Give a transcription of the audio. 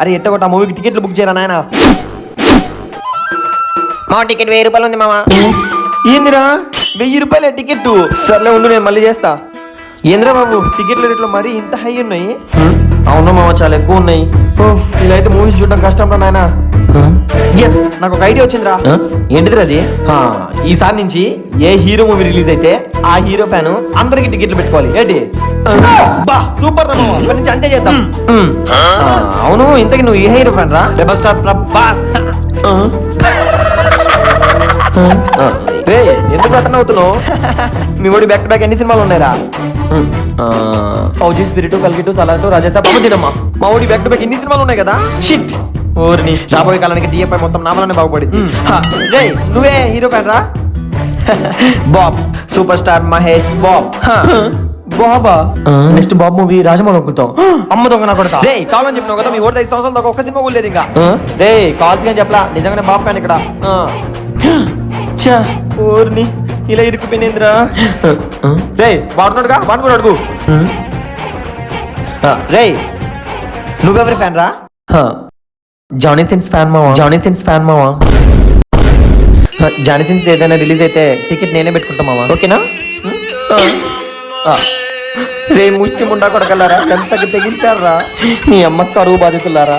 అరే ఎట్టగొట్ట ఆ మూవీకి టికెట్లు బుక్ చేయరా నాయన. మా టికెట్ 1000 రూపాయలు ఉంది మామ. ఏందిరా 1000 రూపాయలే టికెట్? సర్లే ఉండు నేను మళ్ళీ చేస్తా. ఏంద్రా బాబు టికెట్ల రేట్లు మరీ ఇంత హై ఉన్నాయి? అవును మామ చాలా ఎక్కువ ఉన్నాయి. ఇలా అయితే మూవీస్ చూడడం కష్టం రా నాయన. ఎస్ నాకు ఒక ఐడియా వచ్చిందిరా. ఏంటిదిరా అది? ఈసారి నుంచి ఏ హీరో మూవీ రిలీజ్ అయితే ఆ హీరో ఫ్యాన్ అందరికి టికెట్లు పెట్టుకోవాలి. ఏంటి బా సూపర్ రా మామ. ఇప్పటి నుంచి అంటే చేద్దాం. అవును ఇంతకి నువ్వు ఏ హీరో ఫ్యాన్ రా? Rebel star Prabhas. రే ఎందుకు అటన్ అవుతున్నావు? మీ ఓడి బ్యాక్ టు బ్యాక్ ఎన్ని సినిమాలు ఉన్నాయిరా? ఫౌజీ స్పిరిట్ కల్కిటు సలాటు రాజేసా బాబుదినమ్మా. మా ఓడి బ్యాక్ టు బ్యాక్ ఎన్ని సినిమాలు ఉన్నాయి కదా. షిట్ ఓర్ని రాబోయే కాలానికి డిఎఫ్ఐ మొత్తం నామలనే బాగుపడింది. రే నువ్వే హీరో ఫ్యాన్ రా? బాబ్ సూపర్ స్టార్ మహేష్ బాబ్. బాబా నెక్స్ట్ బాబ్ మూవీ రాజమౌళి అనుకుంటాం. అమ్మ దొంగ నా కొడతా. రే కావాలని చెప్పినావు కదా మీ ఓడి 5 సంవత్సరాల దాకా ఒక్క సినిమా కూడా లేదు ఇంకా. రే కాల్స్ అని చెప్పలా నిజంగానే బాబ్ ఫ్యాన్ ఇక్కడ. ఊరిని ఇలా ఇరుక్కుపోయినేంద్రా. రే వాడుతున్నాడుగా వాడు కూడా అడుగు. రే నువ్వెవరి ఫ్యాన్ రా? జానీ సిన్స్ ఫ్యాన్ మావా. జానీ సిన్స్ ఫ్యాన్ మావా. జానీ సిన్స్ ఏదైనా రిలీజ్ అయితే టికెట్ నేనే పెట్టుకుంటా మావా. ఓకేనా? రే ముష్టి ముండా కొడకల్లారా ఎంతకి తెగించారా మీ అమ్మ కరువు బాధితులారా.